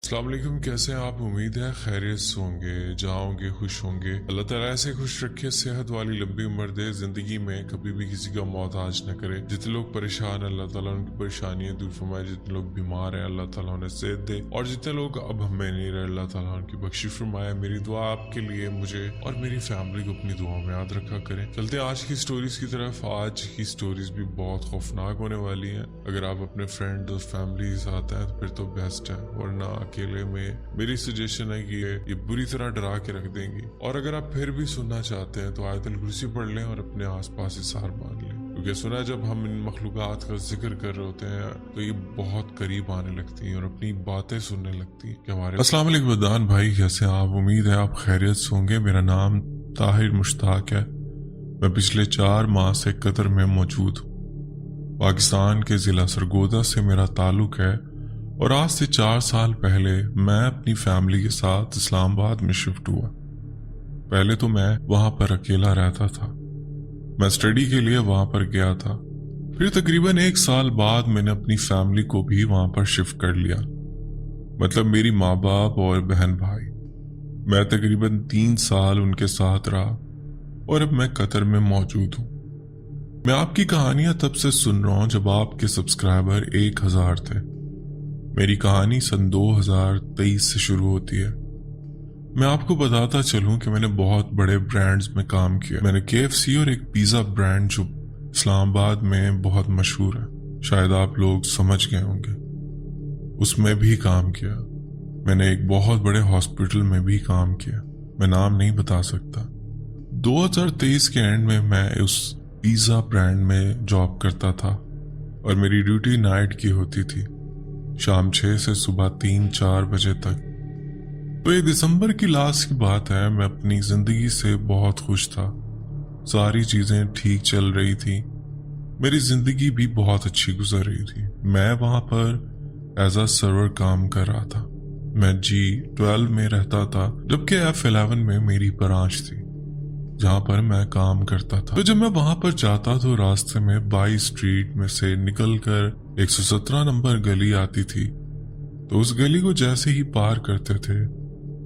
अस्सलाम वालेकुम, कैसे हैं आप? उम्मीद है खैरियत से होंगे, जहाँ होंगे खुश होंगे। अल्लाह ताला ऐसे खुश रखे, सेहत वाली लंबी उम्र दे, जिंदगी में कभी भी किसी का मोहताज न करे। जितने लोग परेशान हैं अल्लाह ताला उनकी परेशानियां दूर फरमाए, जितने लोग बीमार हैं अल्लाह ताला उन्हें सेहत दे, और जितने लोग अब हमें नहीं रहे अल्लाह ताला उनकी बख्शिश फरमाए। मेरी दुआ आपके लिए, मुझे और मेरी फैमिली को अपनी दुआ में याद रखा करें। चलते हैं आज की स्टोरीज की तरफ। आज की स्टोरीज भी बहुत खौफनाक होने वाली हैं। अगर आप अपने फ्रेंड और फैमिली के साथ हैं तो फिर तो बेस्ट है, वरना अकेले में मेरी सजेशन है कि ये बुरी तरह डरा के रख देंगी। और अगर आप फिर भी सुनना चाहते हैं तो आयतुल कुर्सी पढ़ लें और अपने आसपास इसार बांध लें, क्योंकि सुना जब हम इन मखलूकात का जिक्र कर रहे होते हैं तो ये बहुत करीब आने लगती हैं और अपनी बातें सुनने लगती हैं कि हमारे। अस्सलाम वालेकुम वदान भाई, कैसे हैं आप? उम्मीद है आप खैरियत से होंगे। मेरा नाम ताहिर मुश्ताक है। मैं पिछले 4 माह से कतर में मौजूद हूँ। पाकिस्तान के ज़िला सरगोदा से मेरा ताल्लुक है और आज से 4 साल पहले मैं अपनी फैमिली के साथ इस्लामाबाद में शिफ्ट हुआ। पहले तो मैं वहां पर अकेला रहता था। मैं स्टडी के लिए वहां पर गया था। फिर तकरीबन 1 साल बाद मैंने अपनी फैमिली को भी वहां पर शिफ्ट कर लिया, मतलब मेरी माँ बाप और बहन भाई। मैं तकरीबन 3 साल उनके साथ रहा और अब मैं कतर में मौजूद हूँ। मैं आपकी कहानियां तब से सुन रहा हूँ जब आपके सब्सक्राइबर 1000 थे। मेरी कहानी सन 2023 से शुरू होती है। मैं आपको बताता चलूं कि मैंने बहुत बड़े ब्रांड्स में काम किया। मैंने KFC और एक पिज़्ज़ा ब्रांड जो इस्लामाबाद में बहुत मशहूर है, शायद आप लोग समझ गए होंगे, उसमें भी काम किया। मैंने एक बहुत बड़े हॉस्पिटल में भी काम किया, मैं नाम नहीं बता सकता। 2023 के एंड में मैं उस पिज़्ज़ा ब्रांड में जॉब करता था और मेरी ड्यूटी नाइट की होती थी, शाम 6 से सुबह 3-4 बजे तक। तो ये दिसंबर की लास्ट की बात है। मैं अपनी जिंदगी से बहुत खुश था, सारी चीजें ठीक चल रही थी, मेरी जिंदगी भी बहुत अच्छी गुजर रही थी। मैं वहां पर एज अ सर्वर काम कर रहा था। मैं G12 में रहता था, जबकि F11 में मेरी ब्रांच थी जहां पर मैं काम करता था। तो जब मैं वहां पर जाता तो रास्ते में 22 स्ट्रीट में से निकलकर 117 नंबर गली आती थी। तो उस गली को जैसे ही पार करते थे,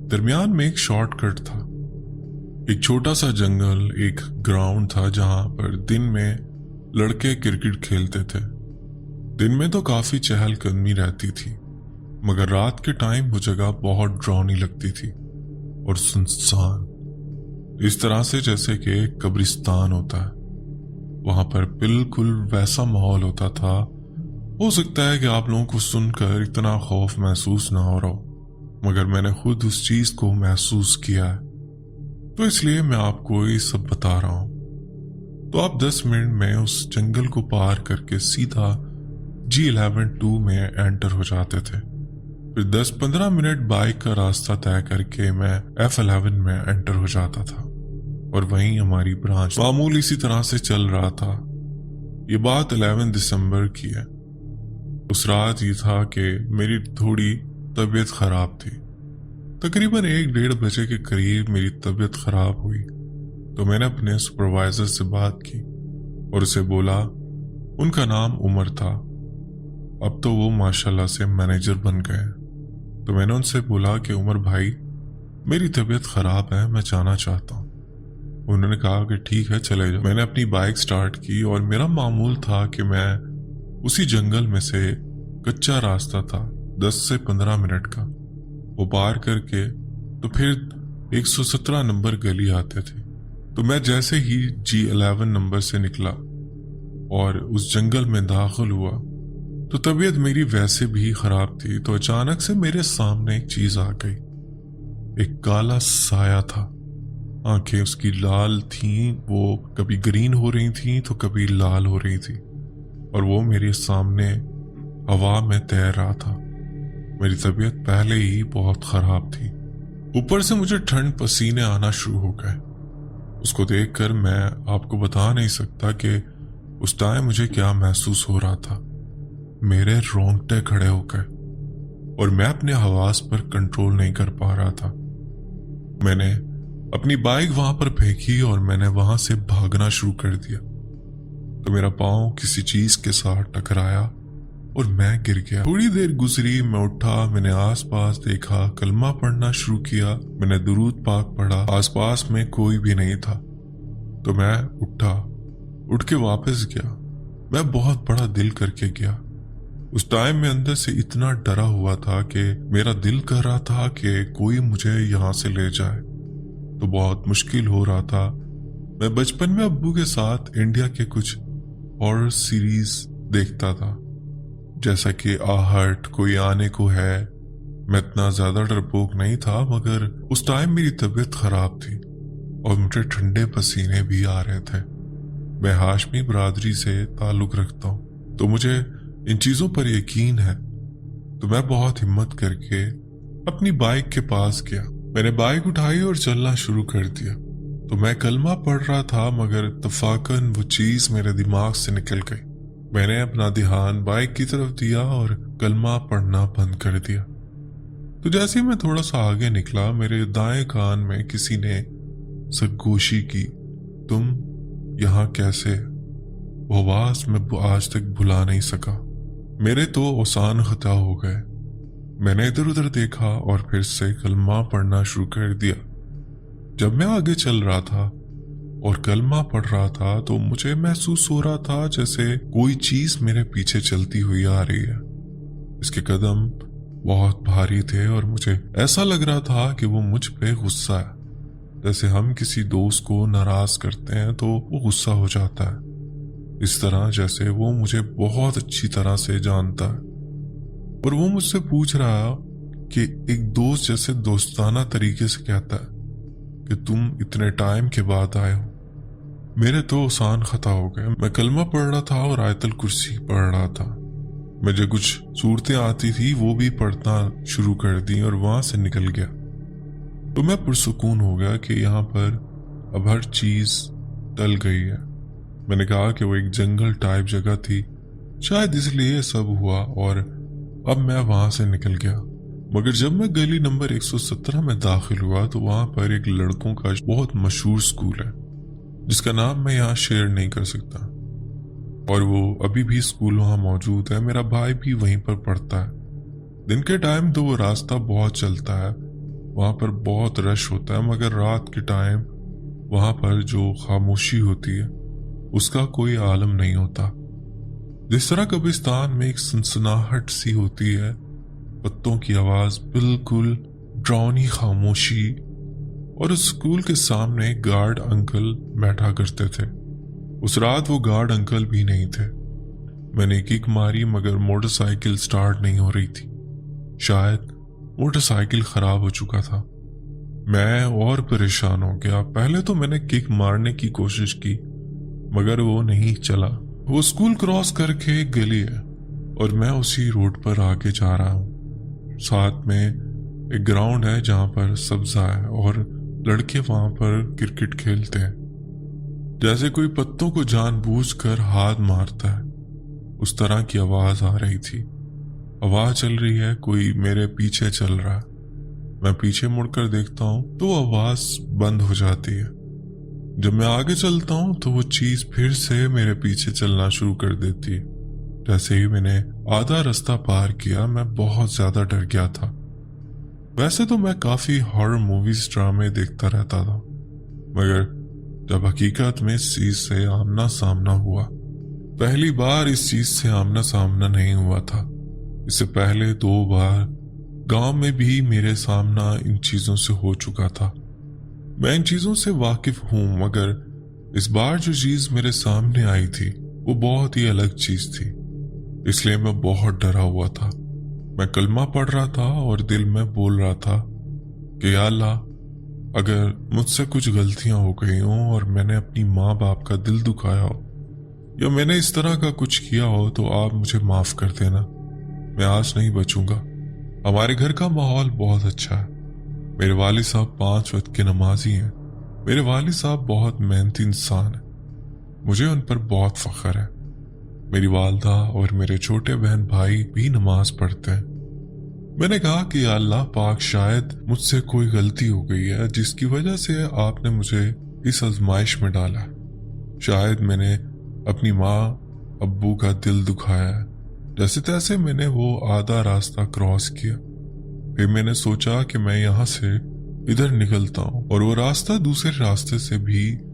दरमियान में एक शॉर्टकट था। एक छोटा सा जंगल, एक ग्राउंड था जहां पर दिन में लड़के क्रिकेट खेलते थे। दिन में तो काफी चहलकदमी रहती थी, मगर रात के टाइम वो जगह बहुत डरावनी लगती थी और सुनसान, इस तरह से जैसे कि एक कब्रिस्तान होता है। वहां पर बिल्कुल वैसा माहौल होता था। हो सकता है कि आप लोगों को सुनकर इतना खौफ महसूस ना हो रहा हो, मगर मैंने खुद उस चीज को महसूस किया है, तो इसलिए मैं आपको ये सब बता रहा हूं। तो आप 10 मिनट में उस जंगल को पार करके सीधा G11-2 में एंटर हो जाते थे। फिर 10-15 मिनट बाइक का रास्ता तय करके मैं F11 में एंटर हो जाता था और वहीं हमारी ब्रांच मामूल इसी तरह से चल रहा था। ये बात 11 दिसंबर की है। उस रात ये था कि मेरी थोड़ी तबीयत खराब थी। तकरीबन 1-1:30 बजे के करीब मेरी तबीयत खराब हुई, तो मैंने अपने सुपरवाइजर से बात की और उसे बोला, उनका नाम उमर था, अब तो वो माशाल्लाह से मैनेजर बन गए। तो मैंने उनसे बोला कि उमर भाई, मेरी तबीयत खराब है, मैं जाना चाहता हूँ। उन्होंने कहा कि ठीक है चले जाओ। मैंने अपनी बाइक स्टार्ट की और मेरा मामूल था कि मैं उसी जंगल में से कच्चा रास्ता था 10 से 15 मिनट का, वो पार करके तो फिर 117 नंबर गली आते थे। तो मैं जैसे ही G11 नंबर से निकला और उस जंगल में दाखिल हुआ तो तबीयत मेरी वैसे भी खराब थी। तो अचानक से मेरे सामने एक चीज आ गई। एक काला साया था, आंखें उसकी लाल थीं, वो कभी ग्रीन हो रही थीं तो कभी लाल हो रही थी, और वो मेरे सामने हवा में तैर रहा था। मेरी तबीयत पहले ही बहुत खराब थी, ऊपर से मुझे ठंड पसीने आना शुरू हो गए। उसको देखकर मैं आपको बता नहीं सकता कि उस टाइम मुझे क्या महसूस हो रहा था। मेरे रोंगटे खड़े हो गए और मैं अपने हवास पर कंट्रोल नहीं कर पा रहा था। मैंने अपनी बाइक वहां पर फेंकी और मैंने वहां से भागना शुरू कर दिया। तो मेरा पांव किसी चीज के साथ टकराया और मैं गिर गया। थोड़ी देर गुजरी, मैं उठा, मैंने आसपास देखा, कलमा पढ़ना शुरू किया, मैंने दुरूद पाक पढ़ा। आसपास में कोई भी नहीं था तो मैं उठ के वापस गया। मैं बहुत बड़ा दिल करके गया। उस टाइम में अंदर से इतना डरा हुआ था कि मेरा दिल कर रहा था कि कोई मुझे यहाँ से ले जाए, तो बहुत मुश्किल हो रहा था। मैं बचपन में अब्बू के साथ इंडिया के कुछ हॉरर सीरीज देखता था, जैसा कि आहट, कोई आने को है। मैं इतना ज्यादा डरपोक नहीं था, मगर उस टाइम मेरी तबीयत खराब थी और मुझे ठंडे पसीने भी आ रहे थे। मैं हाशमी बरादरी से ताल्लुक रखता हूँ, तो मुझे इन चीजों पर यकीन है। तो मैं बहुत हिम्मत करके अपनी बाइक के पास गया। मैंने बाइक उठाई और चलना शुरू कर दिया। तो मैं कलमा पढ़ रहा था, मगर इत्तफाकन वो चीज मेरे दिमाग से निकल गई। मैंने अपना ध्यान बाइक की तरफ दिया और कलमा पढ़ना बंद कर दिया। तो जैसे ही मैं थोड़ा सा आगे निकला, मेरे दाएं कान में किसी ने सरगोशी की, तुम यहाँ कैसे? वो आवाज मैं आज तक भुला नहीं सका। मेरे तो औसान खता हो गए। मैंने इधर उधर देखा और फिर से कलमा पढ़ना शुरू कर दिया। जब मैं आगे चल रहा था और कलमा पढ़ रहा था, तो मुझे महसूस हो रहा था जैसे कोई चीज मेरे पीछे चलती हुई आ रही है। इसके कदम बहुत भारी थे और मुझे ऐसा लग रहा था कि वो मुझ पे गुस्सा है। जैसे हम किसी दोस्त को नाराज करते हैं तो वो गुस्सा हो जाता है, इस तरह जैसे वो मुझे बहुत अच्छी तरह से जानता है और वो मुझसे पूछ रहा कि एक दोस्त जैसे दोस्ताना तरीके से कहता है कि तुम इतने टाइम के बाद आए हो। मेरे तो आसान खता हो गए। मैं कलमा पढ़ रहा था और आयतल कुर्सी पढ़ रहा था। मुझे कुछ सूरतें आती थी वो भी पढ़ना शुरू कर दी और वहां से निकल गया। तो मैं पुरसुकून हो गया कि यहाँ पर अब हर चीज टल गई है। मैंने कहा कि वो एक जंगल टाइप जगह थी, शायद इसलिए सब हुआ, और अब मैं वहां से निकल गया। मगर जब मैं गली नंबर 117 में दाखिल हुआ तो वहां पर एक लड़कों का बहुत मशहूर स्कूल है, जिसका नाम मैं यहाँ शेयर नहीं कर सकता, और वो अभी भी स्कूल वहां मौजूद है। मेरा भाई भी वहीं पर पढ़ता है। दिन के टाइम तो वो रास्ता बहुत चलता है, वहां पर बहुत रश होता है, मगर रात के टाइम वहां पर जो खामोशी होती है उसका कोई आलम नहीं होता। जिस तरह कब्रिस्तान में एक सनसनाहट सी होती है, पत्तों की आवाज, बिल्कुल ड्रौनी खामोशी, और उस स्कूल के सामने एक गार्ड अंकल बैठा करते थे। उस रात वो गार्ड अंकल भी नहीं थे। मैंने किक मारी मगर मोटरसाइकिल स्टार्ट नहीं हो रही थी। शायद मोटरसाइकिल खराब हो चुका था। मैं और परेशान हो गया। पहले तो मैंने किक मारने की कोशिश की मगर वो नहीं चला। वो स्कूल क्रॉस करके एक गली है और मैं उसी रोड पर आगे जा रहा हूँ। साथ में एक ग्राउंड है जहाँ पर सब्जा है और लड़के वहां पर क्रिकेट खेलते हैं। जैसे कोई पत्तों को जानबूझकर हाथ मारता है, उस तरह की आवाज आ रही थी। आवाज चल रही है, कोई मेरे पीछे चल रहा है। मैं पीछे मुड़कर देखता हूँ तो आवाज बंद हो जाती है। जब मैं आगे चलता हूँ तो वो चीज फिर से मेरे पीछे चलना शुरू कर देती है। जैसे ही मैंने आधा रास्ता पार किया, मैं बहुत ज्यादा डर गया था। वैसे तो मैं काफी हॉरर मूवीज, ड्रामे देखता रहता था, मगर जब हकीकत में इस चीज से आमना सामना हुआ, पहली बार इस चीज से आमना सामना नहीं हुआ था। इससे पहले 2 बार गांव में भी मेरे सामना इन चीजों से हो चुका था। मैं इन चीजों से वाकिफ हूं, मगर इस बार जो चीज मेरे सामने आई थी वो बहुत ही अलग चीज थी, इसलिए मैं बहुत डरा हुआ था। मैं कलमा पढ़ रहा था और दिल में बोल रहा था कि या अल्लाह, अगर मुझसे कुछ गलतियां हो गई हों और मैंने अपनी माँ बाप का दिल दुखाया हो या मैंने इस तरह का कुछ किया हो तो आप मुझे माफ कर देना। मैं आज नहीं बचूंगा। हमारे घर का माहौल बहुत अच्छा है। मेरे वालिद साहब 5 वक्त के नमाजी हैं। मेरे वालिद साहब बहुत मेहनती इंसान हैं। मुझे उन पर बहुत फख्र है। मेरी वालदा और मेरे छोटे बहन भाई भी नमाज पढ़ते हैं। मैंने कहा कि या अल्लाह पाक, शायद मुझसे कोई गलती हो गई है जिसकी वजह से आपने मुझे इस आजमाइश में डाला। शायद मैंने अपनी माँ अब्बू का दिल दुखाया है। जैसे तैसे मैंने वो आधा रास्ता क्रॉस किया। फिर मैंने सोचा कि मैं यहाँ से इधर निकलता हूँ, और वो रास्ता दूसरे रास्ते से भी